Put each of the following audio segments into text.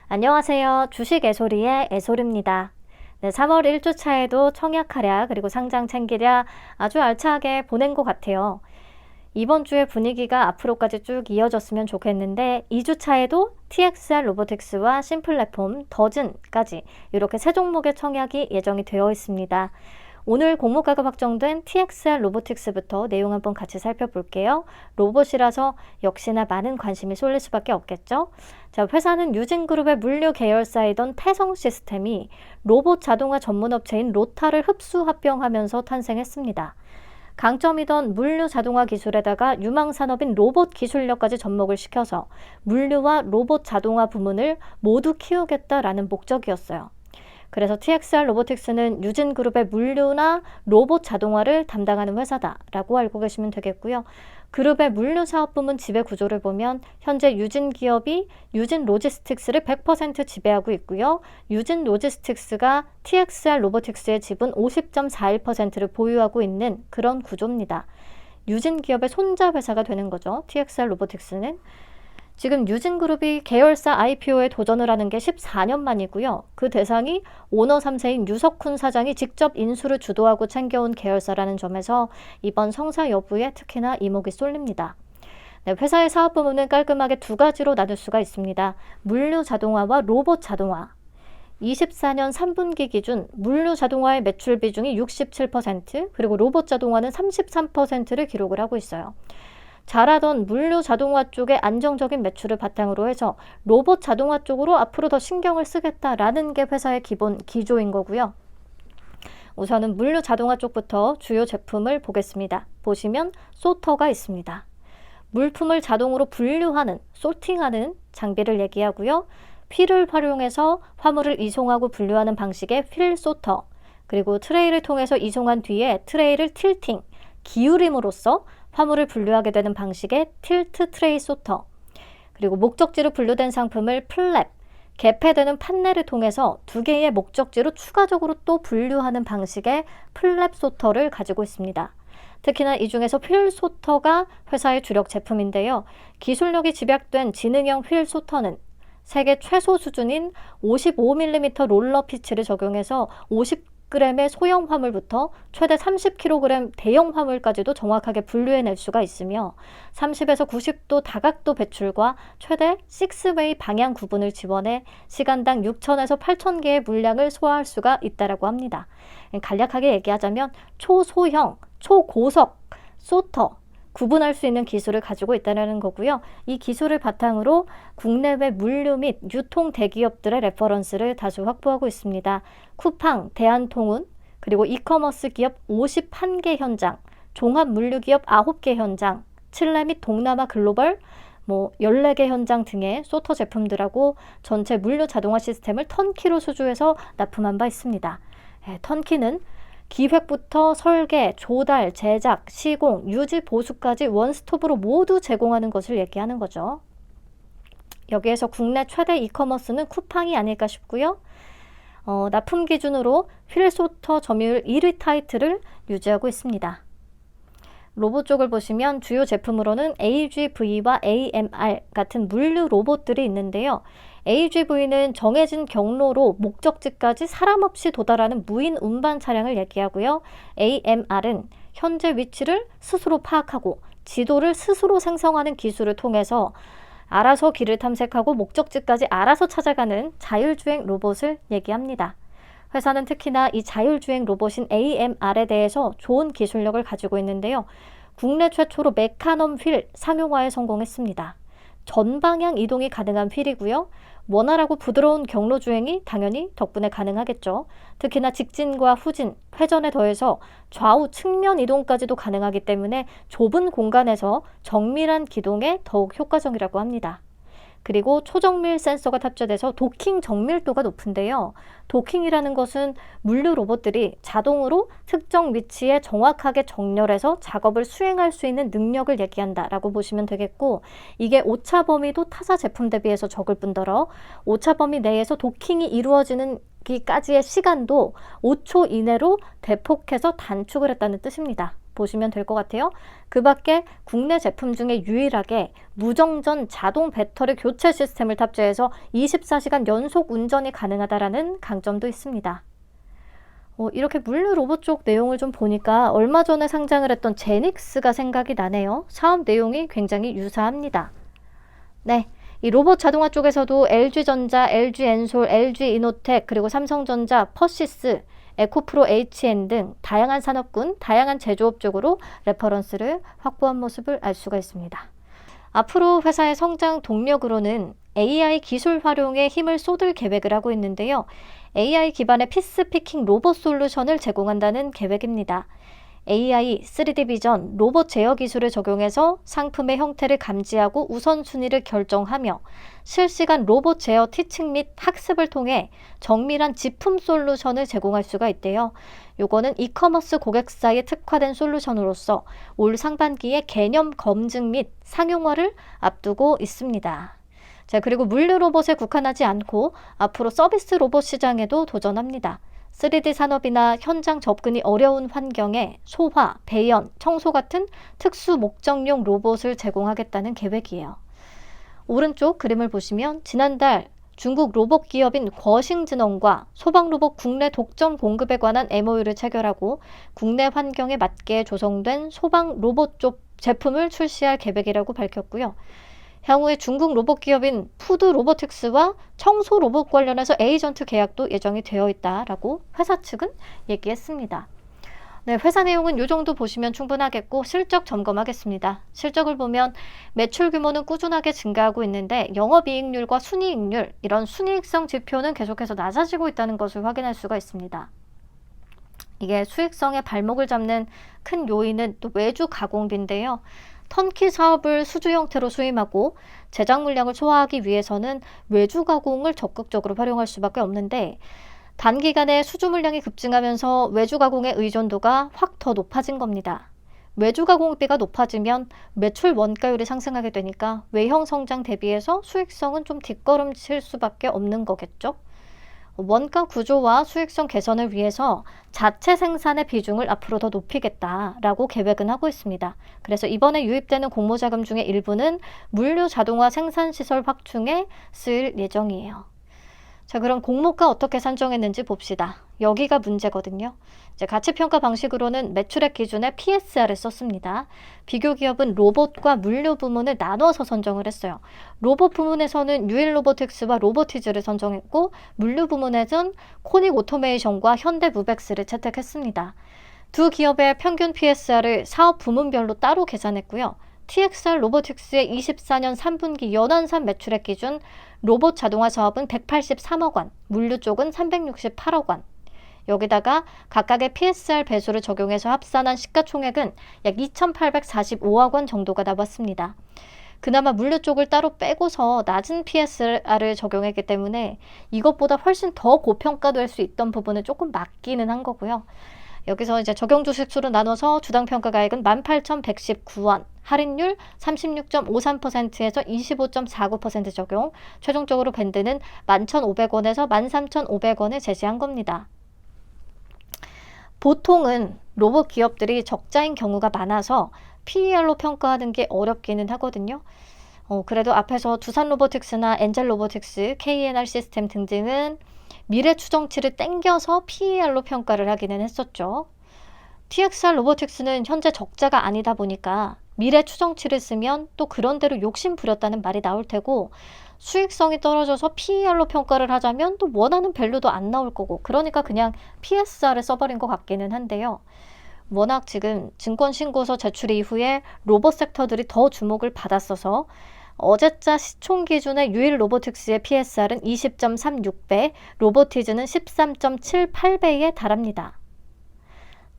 안녕하세요. 주식 애소리의 애소리입니다. 네, 3월 1주차에도 청약하랴 그리고 상장 챙기랴 아주 알차게 보낸 것 같아요. 이번 주의 분위기가 앞으로까지 쭉 이어졌으면 좋겠는데 2주차에도 TXR 로보틱스와 심플랫폼, 더즌까지 이렇게 세 종목의 청약이 예정이 되어 있습니다. 오늘 공모가가 확정된 TXR 로보틱스부터 내용 한번 같이 살펴볼게요. 로봇이라서 역시나 많은 관심이 쏠릴 수밖에 없겠죠. 자, 회사는 유진그룹의 물류 계열사이던 태성시스템이 로봇 자동화 전문업체인 로타를 흡수 합병하면서 탄생했습니다. 강점이던 물류 자동화 기술에다가 유망산업인 로봇 기술력까지 접목을 시켜서 물류와 로봇 자동화 부문을 모두 키우겠다라는 목적이었어요. 그래서 TXR 로보틱스는 유진그룹의 물류나 로봇 자동화를 담당하는 회사다라고 알고 계시면 되겠고요. 그룹의 물류 사업 부문 지배 구조를 보면 현재 유진 기업이 유진 로지스틱스를 100% 지배하고 있고요. 유진 로지스틱스가 TXR 로보틱스의 지분 50.41%를 보유하고 있는 그런 구조입니다. 유진 기업의 손자 회사가 되는 거죠. TXR 로보틱스는. 지금 유진그룹이 계열사 IPO에 도전을 하는 게 14년 만이고요. 그 대상이 오너 3세인 유석훈 사장이 직접 인수를 주도하고 챙겨온 계열사라는 점에서 이번 성사 여부에 특히나 이목이 쏠립니다. 네, 회사의 사업 부문은 깔끔하게 두 가지로 나눌 수가 있습니다. 물류 자동화와 로봇 자동화. 24년 3분기 기준 물류 자동화의 매출 비중이 67%, 그리고 로봇 자동화는 33%를 기록을 하고 있어요. 잘하던 물류 자동화 쪽의 안정적인 매출을 바탕으로 해서 로봇 자동화 쪽으로 앞으로 더 신경을 쓰겠다라는 게 회사의 기본 기조인 거고요. 우선은 물류 자동화 쪽부터 주요 제품을 보겠습니다. 보시면 소터가 있습니다. 물품을 자동으로 분류하는, 소팅하는 장비를 얘기하고요. 휠을 활용해서 화물을 이송하고 분류하는 방식의 휠 소터, 그리고 트레이를 통해서 이송한 뒤에 트레이를 틸팅, 기울임으로써 화물을 분류하게 되는 방식의 틸트 트레이 소터, 그리고 목적지로 분류된 상품을 플랩, 개폐되는 판넬을 통해서 두 개의 목적지로 추가적으로 또 분류하는 방식의 플랩 소터를 가지고 있습니다. 특히나 이 중에서 휠 소터가 회사의 주력 제품인데요. 기술력이 집약된 지능형 휠 소터는 세계 최소 수준인 55mm 롤러 피치를 적용해서 50g의 소형 화물부터 최대 30kg 대형 화물까지도 정확하게 분류해낼 수가 있으며 30에서 90도 다각도 배출과 최대 6웨이 방향 구분을 지원해 시간당 6,000에서 8,000개의 물량을 소화할 수가 있다고 합니다. 간략하게 얘기하자면 초소형, 초고속 소터, 구분할 수 있는 기술을 가지고 있다는 거고요. 이 기술을 바탕으로 국내외 물류 및 유통 대기업들의 레퍼런스를 다수 확보하고 있습니다. 쿠팡, 대한통운, 그리고 이커머스 기업 51개 현장, 종합 물류 기업 9개 현장, 칠레 및 동남아 글로벌 14개 현장 등의 소터 제품들하고 전체 물류 자동화 시스템을 턴키로 수주해서 납품한 바 있습니다. 턴키는 기획부터 설계, 조달, 제작, 시공, 유지, 보수까지 원스톱으로 모두 제공하는 것을 얘기하는 거죠. 여기에서 국내 최대 이커머스는 쿠팡이 아닐까 싶고요. 납품 기준으로 휠소터 점유율 1위 타이틀을 유지하고 있습니다. 로봇 쪽을 보시면 주요 제품으로는 AGV와 AMR 같은 물류 로봇들이 있는데요. AGV는 정해진 경로로 목적지까지 사람 없이 도달하는 무인 운반 차량을 얘기하고요. AMR은 현재 위치를 스스로 파악하고 지도를 스스로 생성하는 기술을 통해서 알아서 길을 탐색하고 목적지까지 알아서 찾아가는 자율주행 로봇을 얘기합니다. 회사는 특히나 이 자율주행 로봇인 AMR에 대해서 좋은 기술력을 가지고 있는데요. 국내 최초로 메카넘 휠 상용화에 성공했습니다. 전방향 이동이 가능한 휠이고요. 원활하고 부드러운 경로 주행이 당연히 덕분에 가능하겠죠. 특히나 직진과 후진, 회전에 더해서 좌우 측면 이동까지도 가능하기 때문에 좁은 공간에서 정밀한 기동에 더욱 효과적이라고 합니다. 그리고 초정밀 센서가 탑재돼서 도킹 정밀도가 높은데요. 도킹이라는 것은 물류 로봇들이 자동으로 특정 위치에 정확하게 정렬해서 작업을 수행할 수 있는 능력을 얘기한다라고 보시면 되겠고, 이게 오차 범위도 타사 제품 대비해서 적을 뿐더러 오차 범위 내에서 도킹이 이루어지는 기까지의 시간도 5초 이내로 대폭해서 단축을 했다는 뜻입니다. 보시면 될 것 같아요. 그 밖에 국내 제품 중에 유일하게 무정전 자동 배터리 교체 시스템을 탑재해서 24시간 연속 운전이 가능하다라는 강점도 있습니다. 이렇게 물류 로봇 쪽 내용을 좀 보니까 얼마 전에 상장을 했던 제닉스가 생각이 나네요. 사업 내용이 굉장히 유사합니다. 네, 이 로봇 자동화 쪽에서도 LG전자, LG엔솔, LG이노텍, 그리고 삼성전자, 퍼시스, 에코프로 HN 등 다양한 산업군, 다양한 제조업 쪽으로 레퍼런스를 확보한 모습을 알 수가 있습니다. 앞으로 회사의 성장 동력으로는 AI 기술 활용에 힘을 쏟을 계획을 하고 있는데요. AI 기반의 피스피킹 로봇 솔루션을 제공한다는 계획입니다. AI, 3D 비전, 로봇 제어 기술을 적용해서 상품의 형태를 감지하고 우선순위를 결정하며 실시간 로봇 제어 티칭 및 학습을 통해 정밀한 제품 솔루션을 제공할 수가 있대요. 요거는 이커머스 고객사에 특화된 솔루션으로서 올 상반기에 개념 검증 및 상용화를 앞두고 있습니다. 자, 그리고 물류 로봇에 국한하지 않고 앞으로 서비스 로봇 시장에도 도전합니다. 3D 산업이나 현장 접근이 어려운 환경에 소화, 배연, 청소 같은 특수 목적용 로봇을 제공하겠다는 계획이에요. 오른쪽 그림을 보시면 지난달 중국 로봇 기업인 거싱진원과 소방로봇 국내 독점 공급에 관한 MOU를 체결하고 국내 환경에 맞게 조성된 소방 로봇 쪽 제품을 출시할 계획이라고 밝혔고요. 향후에 중국 로봇 기업인 푸드 로보틱스와 청소 로봇 관련해서 에이전트 계약도 예정이 되어 있다라고 회사 측은 얘기했습니다. 네, 회사 내용은 이 정도 보시면 충분하겠고 실적 점검하겠습니다. 실적을 보면 매출 규모는 꾸준하게 증가하고 있는데 영업이익률과 순이익률, 이런 순이익성 지표는 계속해서 낮아지고 있다는 것을 확인할 수가 있습니다. 이게 수익성의 발목을 잡는 큰 요인은 또 외주 가공비인데요. 턴키 사업을 수주 형태로 수임하고 제작 물량을 소화하기 위해서는 외주 가공을 적극적으로 활용할 수밖에 없는데 단기간에 수주 물량이 급증하면서 외주 가공의 의존도가 확 더 높아진 겁니다. 외주 가공비가 높아지면 매출 원가율이 상승하게 되니까 외형 성장 대비해서 수익성은 좀 뒷걸음칠 수밖에 없는 거겠죠. 원가 구조와 수익성 개선을 위해서 자체 생산의 비중을 앞으로 더 높이겠다라고 계획은 하고 있습니다. 그래서 이번에 유입되는 공모자금 중에 일부는 물류 자동화 생산시설 확충에 쓰일 예정이에요. 자, 그럼 공모가 어떻게 산정했는지 봅시다. 여기가 문제거든요. 이제 가치평가 방식으로는 매출액 기준에 PSR을 썼습니다. 비교 기업은 로봇과 물류 부문을 나눠서 선정을 했어요. 로봇 부문에서는 유일로보틱스와 로보티즈를 선정했고 물류 부문에서는 코닉 오토메이션과 현대무벡스를 채택했습니다. 두 기업의 평균 PSR을 사업 부문별로 따로 계산했고요. TXR 로보틱스의 24년 3분기 연환산 매출액 기준 로봇 자동화 사업은 183억 원, 물류 쪽은 368억 원. 여기다가 각각의 PSR 배수를 적용해서 합산한 시가총액은 약 2,845억 원 정도가 나왔습니다. 그나마 물류 쪽을 따로 빼고서 낮은 PSR을 적용했기 때문에 이것보다 훨씬 더 고평가될 수 있던 부분은 조금 맞기는 한 거고요. 여기서 이제 적용 주식수로 나눠서 주당 평가가액은 18,119원, 할인율 36.53%에서 25.49% 적용, 최종적으로 밴드는 11,500원에서 13,500원을 제시한 겁니다. 보통은 로봇 기업들이 적자인 경우가 많아서 PER로 평가하는 게 어렵기는 하거든요. 그래도 앞에서 두산 로보틱스나 엔젤 로보틱스, KNR 시스템 등등은 미래 추정치를 땡겨서 PER로 평가를 하기는 했었죠. TXR 로보틱스는 현재 적자가 아니다 보니까 미래 추정치를 쓰면 또 그런대로 욕심 부렸다는 말이 나올 테고 수익성이 떨어져서 PER로 평가를 하자면 또 원하는 밸류도 안 나올 거고 그러니까 그냥 PSR을 써버린 것 같기는 한데요. 워낙 지금 증권신고서 제출 이후에 로봇 섹터들이 더 주목을 받았어서 어제자 시총 기준의 유일 로보틱스의 PSR은 20.36배, 로보티즈는 13.78배에 달합니다.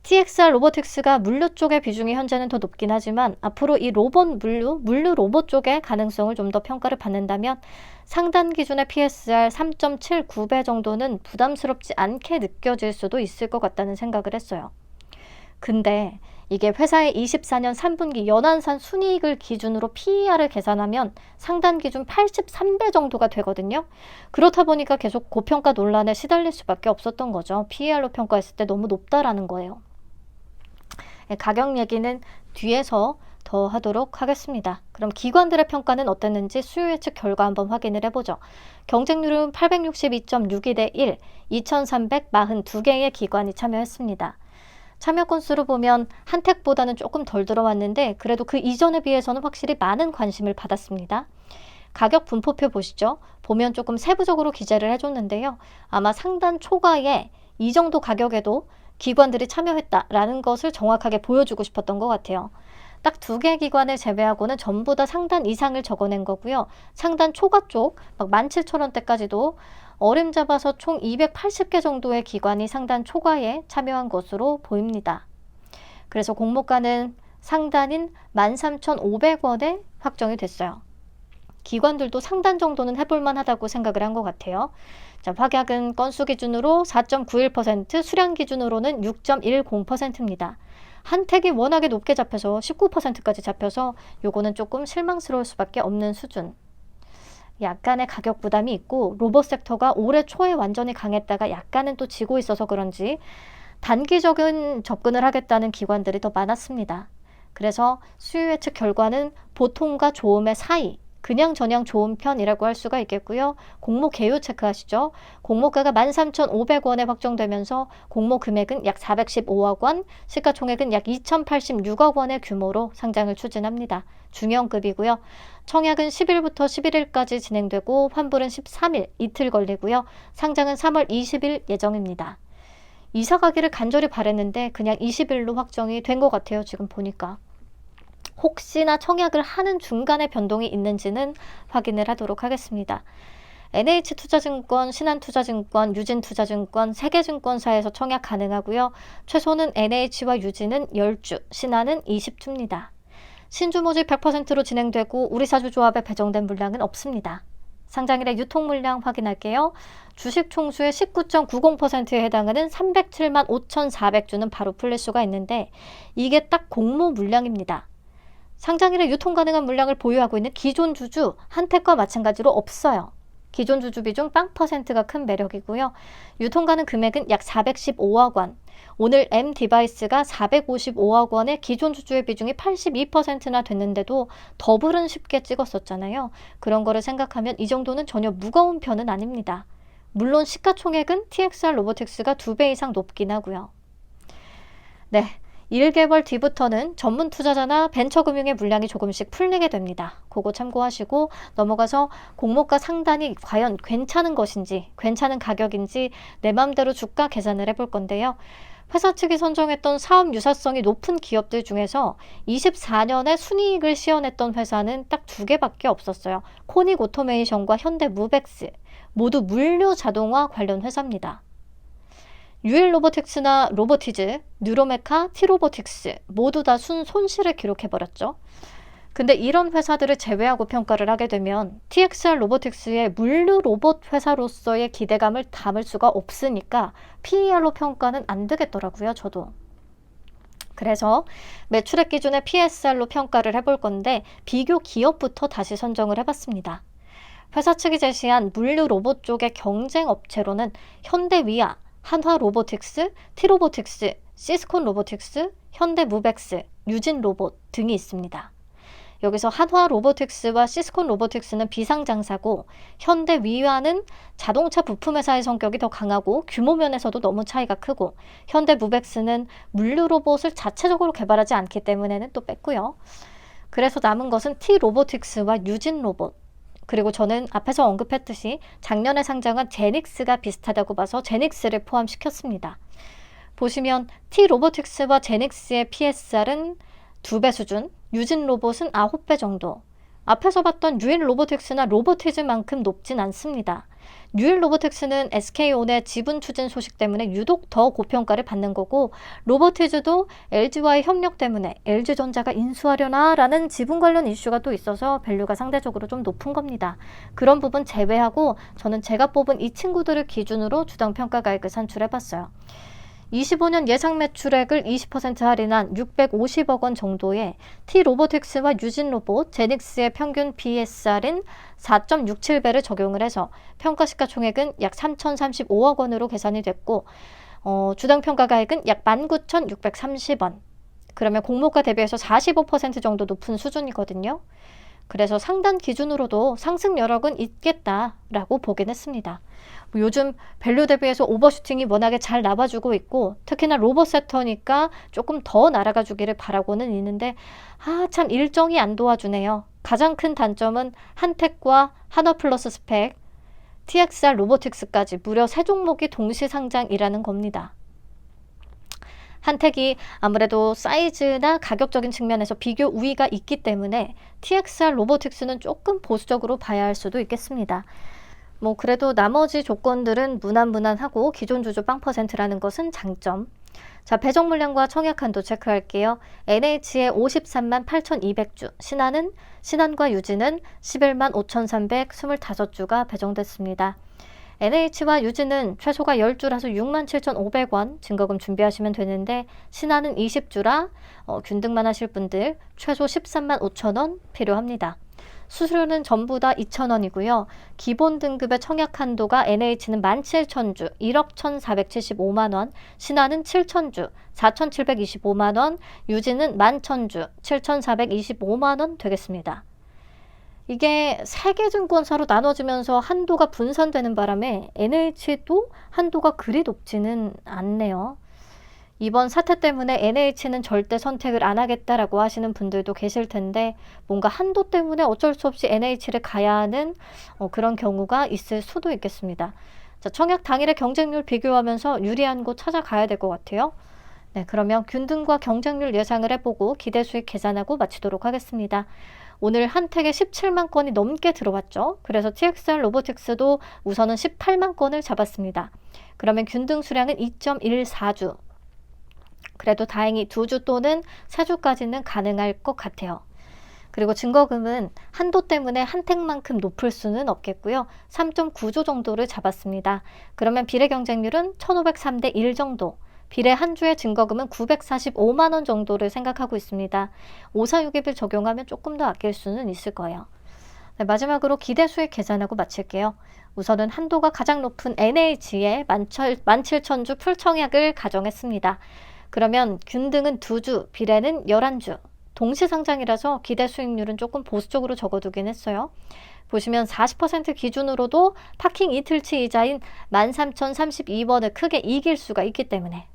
TXR 로보틱스가 물류 쪽의 비중이 현재는 더 높긴 하지만 앞으로 이 물류 로봇 쪽의 가능성을 좀 더 평가를 받는다면 상단 기준의 PSR 3.79배 정도는 부담스럽지 않게 느껴질 수도 있을 것 같다는 생각을 했어요. 근데 이게 회사의 24년 3분기 연환산 순이익을 기준으로 PER을 계산하면 상단 기준 83배 정도가 되거든요. 그렇다 보니까 계속 고평가 논란에 시달릴 수밖에 없었던 거죠. PER로 평가했을 때 너무 높다라는 거예요. 가격 얘기는 뒤에서 더 하도록 하겠습니다. 그럼 기관들의 평가는 어땠는지 수요 예측 결과 한번 확인을 해보죠. 경쟁률은 862.62 대 1, 2342개의 기관이 참여했습니다. 참여 건수로 보면 한택보다는 조금 덜 들어왔는데 그래도 그 이전에 비해서는 확실히 많은 관심을 받았습니다. 가격 분포표 보시죠. 보면 조금 세부적으로 기재를 해줬는데요. 아마 상단 초과에 이 정도 가격에도 기관들이 참여했다라는 것을 정확하게 보여주고 싶었던 것 같아요. 딱 2개 기관을 제외하고는 전부 다 상단 이상을 적어낸 거고요. 상단 초과 쪽 막 17,000원대까지도 어림잡아서 총 280개 정도의 기관이 상단 초과에 참여한 것으로 보입니다. 그래서 공모가는 상단인 13,500원에 확정이 됐어요. 기관들도 상단 정도는 해볼만 하다고 생각을 한 것 같아요. 자, 확약은 건수 기준으로 4.91%, 수량 기준으로는 6.10%입니다. 한택이 워낙에 높게 잡혀서 19%까지 잡혀서 요거는 조금 실망스러울 수밖에 없는 수준. 약간의 가격 부담이 있고 로봇 섹터가 올해 초에 완전히 강했다가 약간은 또 지고 있어서 그런지 단기적인 접근을 하겠다는 기관들이 더 많았습니다. 그래서 수요 예측 결과는 보통과 좋음의 사이, 그냥 저냥 좋은 편이라고 할 수가 있겠고요. 공모 개요 체크하시죠. 공모가가 13,500원에 확정되면서 공모 금액은 약 415억 원, 시가총액은 약 2,086억 원의 규모로 상장을 추진합니다. 중형급이고요. 청약은 10일부터 11일까지 진행되고 환불은 13일, 이틀 걸리고요. 상장은 3월 20일 예정입니다. 이사 가기를 간절히 바랬는데 그냥 20일로 확정이 된 것 같아요. 지금 보니까. 혹시나 청약을 하는 중간에 변동이 있는지는 확인을 하도록 하겠습니다. NH투자증권, 신한투자증권, 유진투자증권 3개 증권사에서 청약 가능하고요. 최소는 NH와 유진은 10주, 신한은 20주입니다. 신주 모집 100%로 진행되고 우리사주조합에 배정된 물량은 없습니다. 상장일의 유통 물량 확인할게요. 주식 총수의 19.90%에 해당하는 307만 5,400주는 바로 풀릴 수가 있는데 이게 딱 공모 물량입니다. 상장일에 유통 가능한 물량을 보유하고 있는 기존 주주 한택과 마찬가지로 없어요. 기존 주주 비중 0%가 큰 매력이고요. 유통 가능 금액은 약 415억 원. 오늘 M디바이스가 455억 원의 기존 주주의 비중이 82%나 됐는데도 더블은 쉽게 찍었었잖아요. 그런 거를 생각하면 이 정도는 전혀 무거운 편은 아닙니다. 물론 시가총액은 TXR 로보틱스가 2배 이상 높긴 하고요. 네. 1개월 뒤부터는 전문 투자자나 벤처금융의 물량이 조금씩 풀리게 됩니다. 그거 참고하시고 넘어가서 공모가 상단이 과연 괜찮은 것인지, 괜찮은 가격인지 내 맘대로 주가 계산을 해볼 건데요. 회사 측이 선정했던 사업 유사성이 높은 기업들 중에서 24년에 순이익을 시현했던 회사는 딱 2개밖에 없었어요. 코닉 오토메이션과 현대무벡스, 모두 물류 자동화 관련 회사입니다. 유일 로보틱스나 로보티즈, 뉴로메카, 티로보틱스 모두 다 손실을 기록해버렸죠. 근데 이런 회사들을 제외하고 평가를 하게 되면 TXR 로보틱스의 물류 로봇 회사로서의 기대감을 담을 수가 없으니까 PER로 평가는 안 되겠더라고요, 저도. 그래서 매출액 기준의 PSR로 평가를 해볼 건데 비교 기업부터 다시 선정을 해봤습니다. 회사 측이 제시한 물류 로봇 쪽의 경쟁 업체로는 현대위아, 한화로보틱스, 티로보틱스, 시스콘 로보틱스, 현대무벡스, 유진로봇 등이 있습니다. 여기서 한화로보틱스와 시스콘 로보틱스는 비상장사고 현대위아는 자동차 부품회사의 성격이 더 강하고 규모 면에서도 너무 차이가 크고 현대무벡스는 물류 로봇을 자체적으로 개발하지 않기 때문에는 또 뺐고요. 그래서 남은 것은 T로보틱스와 유진로봇, 그리고 저는 앞에서 언급했듯이 작년에 상장한 제닉스가 비슷하다고 봐서 제닉스를 포함시켰습니다. 보시면 T로보틱스와 제닉스의 PSR은 2배 수준, 유진로봇은 9배 정도. 앞에서 봤던 유일로보틱스나 로보티즈만큼 높진 않습니다. 유일로보틱스는 SK온의 지분 추진 소식 때문에 유독 더 고평가를 받는 거고 로보티즈도 LG와의 협력 때문에 LG전자가 인수하려나 라는 지분 관련 이슈가 또 있어서 밸류가 상대적으로 좀 높은 겁니다. 그런 부분 제외하고 저는 제가 뽑은 이 친구들을 기준으로 주당 평가가액을 산출해봤어요. 25년 예상 매출액을 20% 할인한 650억 원 정도의 T로보틱스와 유진로봇, 제닉스의 평균 PSR인 4.67배를 적용을 해서 평가시가총액은 약 3,035억 원으로 계산이 됐고 주당 평가가액은 약 19,630원. 그러면 공모가 대비해서 45% 정도 높은 수준이거든요. 그래서 상단 기준으로도 상승 여력은 있겠다라고 보긴 했습니다. 요즘 밸류 대비해서 오버슈팅이 워낙에 잘 나와주고 있고 특히나 로봇세터니까 조금 더 날아가 주기를 바라고는 있는데 참 일정이 안 도와주네요. 가장 큰 단점은 한택과 한화플러스 스펙, TXR 로보틱스까지 무려 3종목이 동시 상장이라는 겁니다. 한택이 아무래도 사이즈나 가격적인 측면에서 비교 우위가 있기 때문에 TXR 로보틱스는 조금 보수적으로 봐야 할 수도 있겠습니다. 그래도 나머지 조건들은 무난무난하고 기존 주주 빵 퍼센트라는 것은 장점. 자, 배정 물량과 청약 한도 체크할게요. NH의 53만 8,200주, 신한과 유진은 11만 5,325주가 배정됐습니다. NH와 유진은 최소가 10주라서 67,500원 증거금 준비하시면 되는데 신한은 20주라 균등만 하실 분들 최소 13만 5천원 필요합니다. 수수료는 전부 다 2,000원이고요. 기본 등급의 청약 한도가 NH는 17,000주, 1억 1,475만원, 신한은 7,000주, 4,725만원, 유진은 11,000주, 7,425만원 되겠습니다. 이게 3개 증권사로 나눠지면서 한도가 분산되는 바람에 NH도 한도가 그리 높지는 않네요. 이번 사태 때문에 NH는 절대 선택을 안 하겠다라고 하시는 분들도 계실 텐데 뭔가 한도 때문에 어쩔 수 없이 NH를 가야 하는 그런 경우가 있을 수도 있겠습니다. 자, 청약 당일의 경쟁률 비교하면서 유리한 곳 찾아가야 될 것 같아요. 네, 그러면 균등과 경쟁률 예상을 해보고 기대 수익 계산하고 마치도록 하겠습니다. 오늘 한택에 17만 건이 넘게 들어왔죠. 그래서 TXR 로보틱스도 우선은 18만 건을 잡았습니다. 그러면 균등 수량은 2.14주. 그래도 다행히 2주 또는 4주까지는 가능할 것 같아요. 그리고 증거금은 한도 때문에 한택만큼 높을 수는 없겠고요. 3.9주 정도를 잡았습니다. 그러면 비례 경쟁률은 1,503대 1 정도. 비례 한 주의 증거금은 945만원 정도를 생각하고 있습니다. 546일을 적용하면 조금 더 아낄 수는 있을 거예요. 네, 마지막으로 기대 수익 계산하고 마칠게요. 우선은 한도가 가장 높은 NH의 17,000주 풀청약을 가정했습니다. 그러면 균등은 2주, 비례는 11주. 동시상장이라서 기대 수익률은 조금 보수적으로 적어두긴 했어요. 보시면 40% 기준으로도 파킹 이틀치 이자인 13,032원을 크게 이길 수가 있기 때문에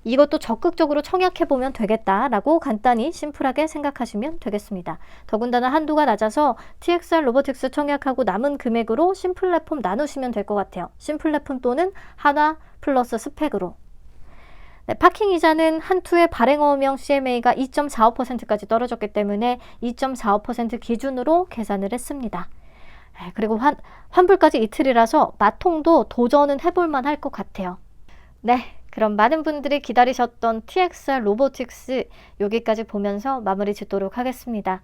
이것도 적극적으로 청약해보면 되겠다라고 간단히 심플하게 생각하시면 되겠습니다. 더군다나 한도가 낮아서 TXR 로보틱스 청약하고 남은 금액으로 신플랫폼 나누시면 될 것 같아요. 신플랫폼 또는 한화 플러스 스펙으로. 네, 파킹 이자는 한투의 발행어명 CMA가 2.45%까지 떨어졌기 때문에 2.45% 기준으로 계산을 했습니다. 네, 그리고 환불까지 이틀이라서 마통도 도전은 해볼만 할 것 같아요. 네, 그럼 많은 분들이 기다리셨던 TXR 로보틱스 여기까지 보면서 마무리 짓도록 하겠습니다.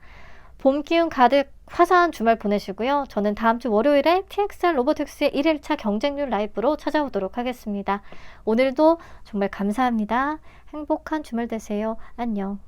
봄 기운 가득 화사한 주말 보내시고요. 저는 다음 주 월요일에 TXR 로보틱스의 1일차 경쟁률 라이브로 찾아오도록 하겠습니다. 오늘도 정말 감사합니다. 행복한 주말 되세요. 안녕.